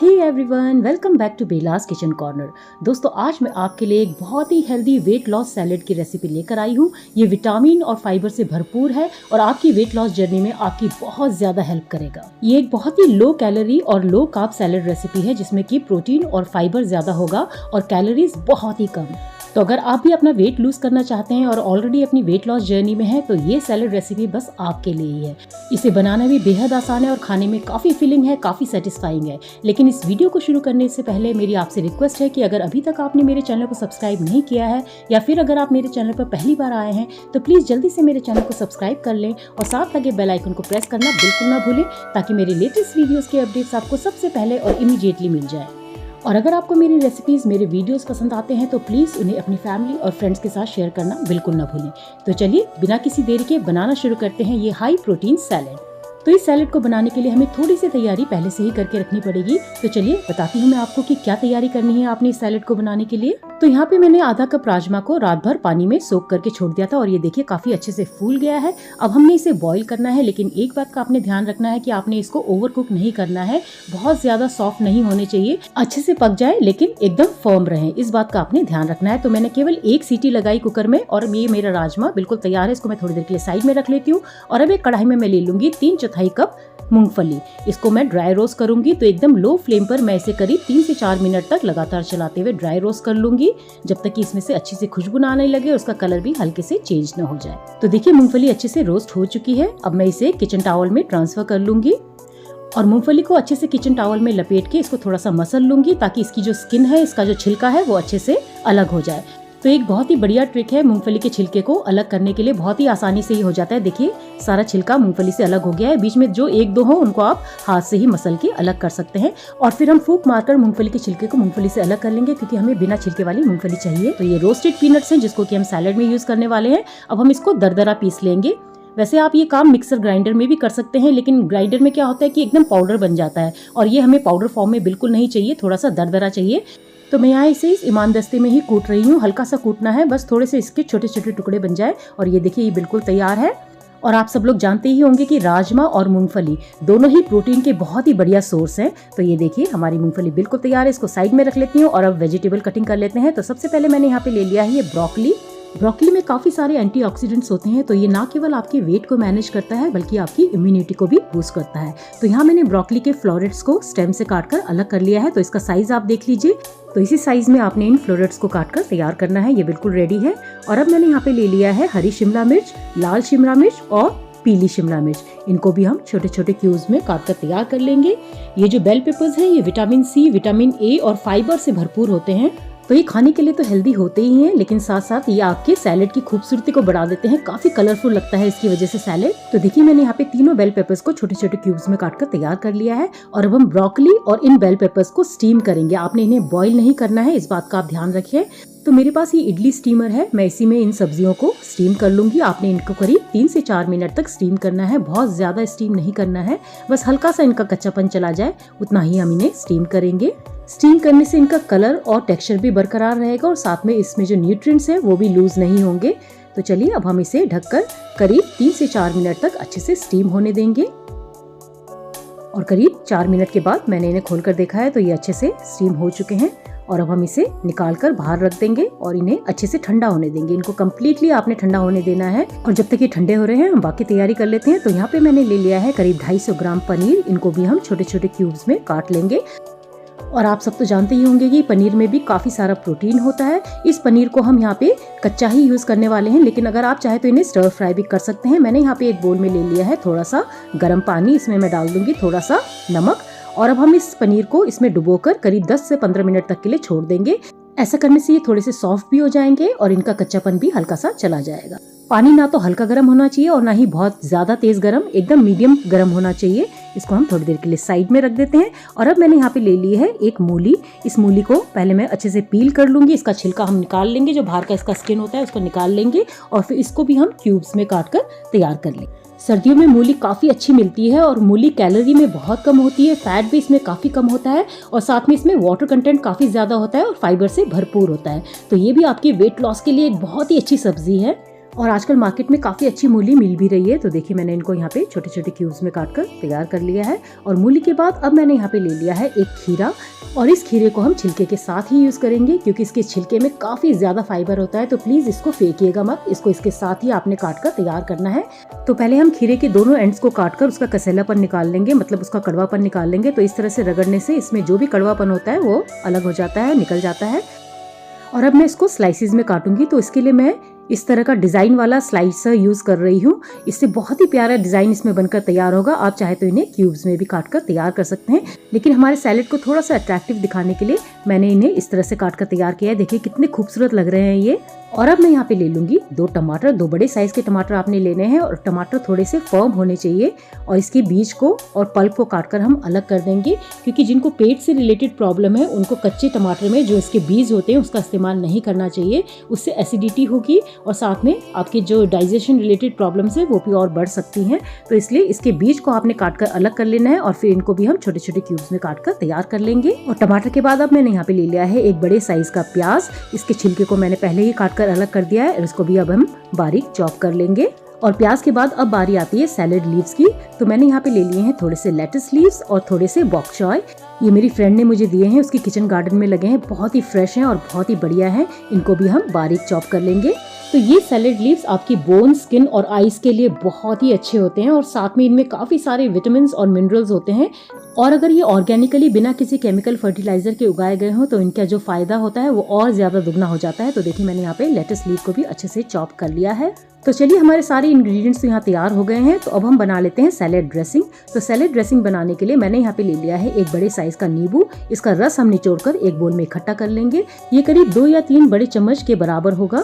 Hey everyone, welcome back to Bela's kitchen corner. दोस्तों, आज मैं आपके लिए एक बहुत ही हेल्दी वेट लॉस सैलेड की रेसिपी लेकर आई हूँ। ये विटामिन और फाइबर से भरपूर है और आपकी वेट लॉस जर्नी में आपकी बहुत ज्यादा हेल्प करेगा। ये एक बहुत ही लो कैलोरी और लो कार्ब सैलेड रेसिपी है जिसमें कि प्रोटीन और फाइबर ज्यादा होगा और कैलोरीज बहुत ही कम। तो अगर आप भी अपना वेट लूज करना चाहते हैं और ऑलरेडी अपनी वेट लॉस जर्नी में है तो ये सैलेड रेसिपी बस आपके लिए ही है। इसे बनाना भी बेहद आसान है और खाने में काफी फिलिंग है, काफी सेटिस्फाइंग है। लेकिन इस वीडियो को शुरू करने से पहले मेरी आपसे रिक्वेस्ट है कि अगर अभी तक आपने मेरे चैनल को सब्सक्राइब नहीं किया है या फिर अगर आप मेरे चैनल पर पहली बार आए हैं तो प्लीज जल्दी से मेरे चैनल को सब्सक्राइब कर लें और साथ लगे बेल आइकन को प्रेस करना बिल्कुल ना भूलें ताकि मेरे लेटेस्ट वीडियोस के अपडेट्स आपको सबसे पहले और इमीडिएटली मिल जाए। और अगर आपको मेरी रेसिपीज, मेरे वीडियोस पसंद आते हैं तो प्लीज उन्हें अपनी फैमिली और फ्रेंड्स के साथ शेयर करना बिल्कुल ना भूलें। तो चलिए बिना किसी देरी के बनाना शुरू करते हैं ये हाई प्रोटीन सैलेड। तो इस सैलेड को बनाने के लिए हमें थोड़ी सी तैयारी पहले से ही करके रखनी पड़ेगी। तो चलिए बताती हूँ मैं आपको कि क्या तैयारी करनी है आपने इस सैलेड को बनाने के लिए। तो यहाँ पे मैंने आधा कप राजमा को रात भर पानी में सोक करके छोड़ दिया था और ये देखिए काफी अच्छे से फूल गया है। अब हमने इसे बॉईल करना है, लेकिन एक बात का आपने ध्यान रखना है कि आपने इसको ओवर कुक नहीं करना है। बहुत ज्यादा सॉफ्ट नहीं होने चाहिए, अच्छे से पक जाए लेकिन एकदम फर्म रहे, इस बात का आपने ध्यान रखना है। तो मैंने केवल एक सीटी लगाई कुकर में और ये मेरा राजमा बिल्कुल तैयार है। इसको मैं थोड़ी देर के लिए साइड में रख लेती हूँ और अब एक कढ़ाई में मैं ले लूंगी 3/4 कप मूंगफली। इसको मैं ड्राई रोस्ट करूंगी। तो एकदम लो फ्लेम पर मैं इसे करीब 3 से 4 मिनट तक लगातार चलाते हुए ड्राई रोस्ट कर लूंगी जब तक कि इसमें से अच्छी से खुशबू ना आने लगे और उसका कलर भी हल्के से चेंज ना हो जाए। तो देखिए मूंगफली अच्छे से रोस्ट हो चुकी है। अब मैं इसे किचन टॉवल में ट्रांसफर कर लूंगी और मूंगफली को अच्छे से किचन टॉवल में लपेट के इसको थोड़ा सा मसल लूंगी ताकि इसकी जो स्किन है, इसका जो छिलका है वो अच्छे से अलग हो जाए। तो एक बहुत ही बढ़िया ट्रिक है मूंगफली के छिलके को अलग करने के लिए, बहुत ही आसानी से ही हो जाता है। देखिए सारा छिलका मूंगफली से अलग हो गया है। बीच में जो 1-2 हो उनको आप हाथ से ही मसल के अलग कर सकते हैं और फिर हम फूंक मारकर मूंगफली के छिलके को मूंगफली से अलग कर लेंगे क्योंकि हमें बिना छिलके वाली मूंगफली चाहिए। तो ये रोस्टेड पीनट्स हैं जिसको कि हम सैलेड में यूज करने वाले हैं। अब हम इसको दरदरा पीस लेंगे। वैसे आप ये काम मिक्सर ग्राइंडर में भी कर सकते हैं, लेकिन ग्राइंडर में क्या होता है कि एकदम पाउडर बन जाता है और ये हमें पाउडर फॉर्म में बिल्कुल नहीं चाहिए, थोड़ा सा दरदरा चाहिए। तो मैं यहाँ इसे इस ईमानदस्ते में ही कूट रही हूँ। हल्का सा कूटना है, बस थोड़े से इसके छोटे छोटे टुकड़े बन जाए। और ये देखिए ये बिल्कुल तैयार है। और आप सब लोग जानते ही होंगे कि राजमा और मूंगफली दोनों ही प्रोटीन के बहुत ही बढ़िया सोर्स हैं। तो ये देखिए हमारी मूंगफली बिल्कुल तैयार है। इसको साइड में रख लेती हूँ और अब वेजिटेबल कटिंग कर लेते हैं। तो सबसे पहले मैंने यहाँ पे ले लिया है ये ब्रोकली। ब्रोकली में काफी सारे एंटीऑक्सीडेंट्स होते हैं, तो ये ना केवल आपके वेट को मैनेज करता है बल्कि आपकी इम्यूनिटी को भी बूस्ट करता है। तो यहाँ मैंने ब्रोकली के फ्लोरेट्स को स्टेम से काटकर अलग कर लिया है। तो इसका साइज आप देख लीजिए। तो इसी साइज में आपने इन फ्लोरेट्स को काटकर तैयार करना है। ये बिल्कुल रेडी है। और अब मैंने यहाँ पे ले लिया है हरी शिमला मिर्च, लाल शिमला मिर्च और पीली शिमला मिर्च। इनको भी हम छोटे छोटे क्यूब्स में काटकर तैयार कर लेंगे। ये जो बेल पेपर्स हैं ये विटामिन सी, विटामिन ए और फाइबर से भरपूर होते हैं। तो ये खाने के लिए तो हेल्दी होते ही हैं, लेकिन साथ साथ ये आपके सैलेड की खूबसूरती को बढ़ा देते हैं। काफी कलरफुल लगता है इसकी वजह से सैलेड। तो देखिए मैंने यहाँ पे तीनों बेल पेपर्स को छोटे छोटे क्यूब्स में काटकर तैयार कर लिया है। और अब हम ब्रोकली और इन बेल पेपर्स को स्टीम करेंगे। आपने इन्हें बॉईल नहीं करना है, इस बात का आप ध्यान रखिए। तो मेरे पास ये इडली स्टीमर है, मैं इसी में इन सब्जियों को स्टीम कर लूंगी। आपने इनको करीब 3 से 4 मिनट तक स्टीम करना है, बहुत ज्यादा स्टीम नहीं करना है, बस हल्का सा इनका कच्चापन चला जाए उतना ही हम इन्हें स्टीम करेंगे। स्टीम करने से इनका कलर और टेक्सचर भी बरकरार रहेगा और साथ में इसमें जो न्यूट्रिएंट्स हैं वो भी लूज नहीं होंगे। तो चलिए अब हम इसे ढककर करीब 3 से 4 मिनट तक अच्छे से स्टीम होने देंगे। और करीब 4 मिनट के बाद मैंने इन्हें खोलकर देखा है तो ये अच्छे से स्टीम हो चुके हैं। और अब हम इसे निकाल कर बाहर रख देंगे और इन्हें अच्छे से ठंडा होने देंगे। इनको कम्प्लीटली आपने ठंडा होने देना है। और जब तक ये ठंडे हो रहे हैं हम बाकी तैयारी कर लेते हैं। तो यहाँ पे मैंने ले लिया है करीब 250 ग्राम पनीर। इनको भी हम छोटे छोटे क्यूब्स में काट लेंगे। और आप सब तो जानते ही होंगे कि पनीर में भी काफी सारा प्रोटीन होता है। इस पनीर को हम यहाँ पे कच्चा ही यूज करने वाले हैं, लेकिन अगर आप चाहे तो इन्हें स्टर फ्राई भी कर सकते हैं। मैंने यहाँ पे एक बोल में ले लिया है थोड़ा सा गर्म पानी, इसमें मैं डाल दूंगी थोड़ा सा नमक और अब हम इस पनीर को इसमें डुबोकर करीब 10 से 15 मिनट तक के लिए छोड़ देंगे। ऐसा करने से ये थोड़े से सॉफ्ट भी हो जाएंगे और इनका कच्चापन भी हल्का सा चला जाएगा। पानी ना तो हल्का गर्म होना चाहिए और ना ही बहुत ज्यादा तेज गर्म, एकदम मीडियम गर्म होना चाहिए। इसको हम थोड़ी देर के लिए साइड में रख देते हैं। और अब मैंने यहाँ पे ले ली है एक मूली। इस मूली को पहले मैं अच्छे से पील कर लूंगी। इसका छिलका हम निकाल लेंगे, जो बाहर का इसका स्किन होता है उसको निकाल लेंगे और फिर इसको भी हम क्यूब्स में काट कर तैयार कर लेंगे। सर्दियों में मूली काफ़ी अच्छी मिलती है और मूली कैलोरी में बहुत कम होती है, फैट भी इसमें काफ़ी कम होता है और साथ में इसमें वाटर कंटेंट काफ़ी ज़्यादा होता है और फाइबर से भरपूर होता है। तो ये भी आपके वेट लॉस के लिए एक बहुत ही अच्छी सब्जी है। और आजकल मार्केट में काफ़ी अच्छी मूली मिल भी रही है। तो देखिए मैंने इनको यहाँ पे छोटे छोटे क्यूब्स में काट कर तैयार कर लिया है। और मूली के बाद अब मैंने यहाँ पे ले लिया है एक खीरा, और इस खीरे को हम छिलके के साथ ही यूज़ करेंगे क्योंकि इसके छिलके में काफ़ी ज़्यादा फाइबर होता है। तो प्लीज़ इसको फेंकिएगा मत, इसको इसके साथ ही आपने काट कर तैयार करना है। तो पहले हम खीरे के दोनों एंड्स को काट कर उसका कसेलापन निकाल लेंगे, मतलब उसका कड़वापन निकाल लेंगे। तो इस तरह से रगड़ने से इसमें जो भी कड़वापन होता है वो अलग हो जाता है, निकल जाता है। और अब मैं इसको स्लाइसिस में काटूंगी। तो इसके लिए मैं इस तरह का डिज़ाइन वाला स्लाइसर यूज़ कर रही हूँ। इससे बहुत ही प्यारा डिज़ाइन इसमें बनकर तैयार होगा। आप चाहे तो इन्हें क्यूब्स में भी काट कर तैयार कर सकते हैं, लेकिन हमारे सैलेड को थोड़ा सा अट्रैक्टिव दिखाने के लिए मैंने इन्हें इस तरह से काट कर तैयार किया है। देखिए कितने खूबसूरत लग रहे हैं ये। और अब मैं यहाँ पे ले लूंगी 2 टमाटर। 2 बड़े साइज के टमाटर आपने लेने हैं, और टमाटर थोड़े से फर्म होने चाहिए। और इसके बीज को और पल्प को काटकर हम अलग कर देंगे, क्योंकि जिनको पेट से रिलेटेड प्रॉब्लम है उनको कच्चे टमाटर में जो इसके बीज होते हैं उसका इस्तेमाल नहीं करना चाहिए। उससे एसिडिटी होगी और साथ में आपके जो डाइजेशन रिलेटेड प्रॉब्लम्स है वो भी और बढ़ सकती हैं। तो इसलिए इसके बीज को आपने काटकर अलग कर लेना है, और फिर इनको भी हम छोटे छोटे क्यूब्स में काटकर तैयार कर लेंगे। और टमाटर के बाद अब मैंने यहाँ पे ले लिया है एक बड़े साइज का प्याज। इसके छिलके को मैंने पहले ही काट अलग कर दिया है, और इसको भी अब हम बारीक चॉप कर लेंगे। और प्याज के बाद अब बारी आती है सैलेड लीव्स की। तो मैंने यहाँ पे ले लिए हैं थोड़े से लेटस लीव्स और थोड़े से बॉक चॉय। ये मेरी फ्रेंड ने मुझे दिए हैं, उसकी किचन गार्डन में लगे हैं, बहुत ही फ्रेश हैं और बहुत ही बढ़िया हैं। इनको भी हम बारीक चॉप कर लेंगे। तो ये सैलेड लीव्स आपकी बोन, स्किन और आईज के लिए बहुत ही अच्छे होते हैं, और साथ में इनमें काफ़ी सारे विटामिन और मिनरल्स होते हैं। और अगर ये ऑर्गेनिकली बिना किसी केमिकल फर्टिलाइजर के उगाए गए हों तो इनका जो फायदा होता है वो और ज़्यादा दुगना हो जाता है। तो देखिए मैंने यहाँ पे लेटस लीव को भी अच्छे से चॉप कर लिया है। तो चलिए हमारे सारे इंग्रेडिएंट्स तो यहाँ तैयार हो गए हैं। तो अब हम बना लेते हैं सैलेड ड्रेसिंग। तो सैलेड ड्रेसिंग बनाने के लिए मैंने यहाँ पे ले लिया है एक बड़े साइज का नींबू। इसका रस हम निचोड़कर एक बोल में इकट्ठा कर लेंगे। ये करीब 2 या 3 बड़े चम्मच के बराबर होगा।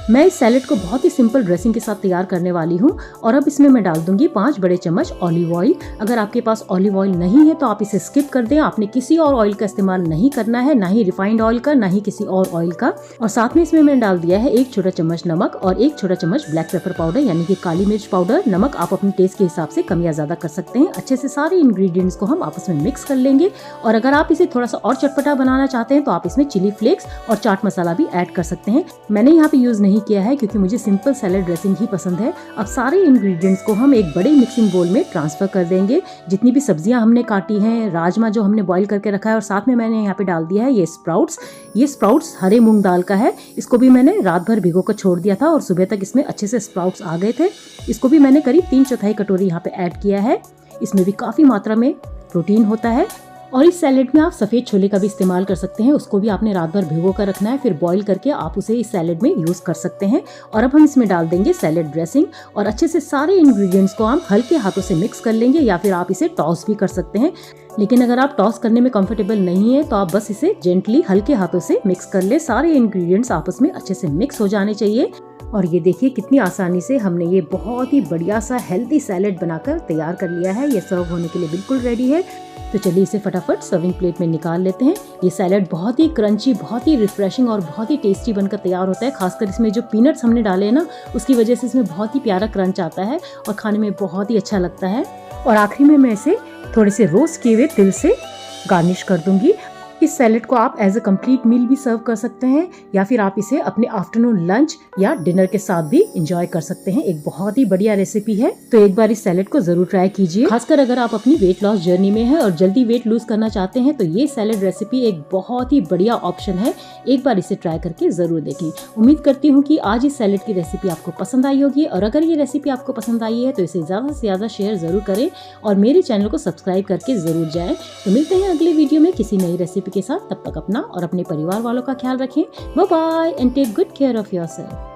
मैं इस सैलेड को बहुत ही सिंपल ड्रेसिंग के साथ तैयार करने वाली हूँ। और अब इसमें मैं डाल दूंगी 5 बड़े चम्मच ऑलिव ऑयल। अगर आपके पास ऑलिव ऑयल नहीं है तो आप इसे स्किप कर दें। आपने किसी और ऑयल का इस्तेमाल नहीं करना है, ना ही रिफाइंड ऑयल का, ना ही किसी और ऑयल का। और साथ में इसमें मैंने डाल दिया है 1 छोटा चम्मच नमक और 1 छोटा चम्मच ब्लैक पेपर पाउडर, यानी कि काली मिर्च पाउडर। नमक आप अपने टेस्ट के हिसाब से कम या ज्यादा कर सकते हैं। अच्छे से सारे इंग्रेडिएंट्स को हम आपस में मिक्स कर लेंगे। और अगर आप इसे थोड़ा सा और चटपटा बनाना चाहते हैं तो आप इसमें चिली फ्लेक्स और चाट मसाला भी ऐड कर सकते हैं। मैंने यहाँ पे यूज नहीं किया है क्योंकि मुझे सिंपल सैलेड ड्रेसिंग ही पसंद है। अब सारे इंग्रेडिएंट्स को हम एक बड़े मिक्सिंग बोल में ट्रांसफर कर देंगे। जितनी भी सब्जियां हमने काटी हैं, राजमा जो हमने बॉईल करके रखा है, और साथ में मैंने यहाँ पे डाल दिया है ये स्प्राउट्स। ये स्प्राउट्स हरे मूंग दाल का है। इसको भी मैंने रात भर भिगो कर छोड़ दिया था और सुबह तक इसमें अच्छे से स्प्राउट्स आ गए थे। इसको भी मैंने करीब 3/4 कटोरी यहाँ पे ऐड किया है। इसमें भी काफी मात्रा में प्रोटीन होता है। और इस सैलेड में आप सफ़ेद छोले का भी इस्तेमाल कर सकते हैं। उसको भी आपने रात भर भिगो कर रखना है, फिर बॉईल करके आप उसे इस सैलेड में यूज़ कर सकते हैं। और अब हम इसमें डाल देंगे सैलेड ड्रेसिंग, और अच्छे से सारे इंग्रेडिएंट्स को हम हल्के हाथों से मिक्स कर लेंगे, या फिर आप इसे टॉस भी कर सकते हैं। लेकिन अगर आप टॉस करने में कंफर्टेबल नहीं है तो आप बस इसे जेंटली हल्के हाथों से मिक्स कर ले। सारे इंग्रेडिएंट्स आपस में अच्छे से मिक्स हो जाने चाहिए। और ये देखिए कितनी आसानी से हमने ये बहुत ही बढ़िया सा हेल्दी सैलेड बनाकर तैयार कर लिया है। ये सर्व होने के लिए बिल्कुल रेडी है। तो चलिए इसे फटाफट सर्विंग प्लेट में निकाल लेते हैं। ये सैलेड बहुत ही क्रंची, बहुत ही रिफ्रेशिंग और बहुत ही टेस्टी बनकर तैयार होता है। खासकर इसमें जो पीनट्स हमने डाले हैं ना, उसकी वजह से इसमें बहुत ही प्यारा क्रंच आता है और खाने में बहुत ही अच्छा लगता है। और आखिरी में मैं इसे थोड़े से रोस्ट किए हुए तिल से गार्निश कर दूंगी। इस सैलेड को आप एज अ कंप्लीट मील भी सर्व कर सकते हैं, या फिर आप इसे अपने आफ्टरनून लंच या डिनर के साथ भी एंजॉय कर सकते हैं। एक बहुत ही बढ़िया रेसिपी है। तो एक बार इस सैलेड को जरूर ट्राई कीजिए। खासकर अगर आप अपनी वेट लॉस जर्नी में हैं और जल्दी वेट लूज करना चाहते हैं तो ये सैलेड रेसिपी एक बहुत ही बढ़िया ऑप्शन है। एक बार इसे ट्राई करके जरूर देखें। उम्मीद करती हूँ कि आज इस सैलेड की रेसिपी आपको पसंद आई होगी, और अगर ये रेसिपी आपको पसंद आई है तो इसे ज्यादा से ज्यादा शेयर जरूर करें और मेरे चैनल को सब्सक्राइब करके जरूर जाएं। तो मिलते हैं अगले वीडियो में किसी नई रेसिपी के साथ। तब तक अपना और अपने परिवार वालों का ख्याल रखें। Bye bye and take good care of yourself.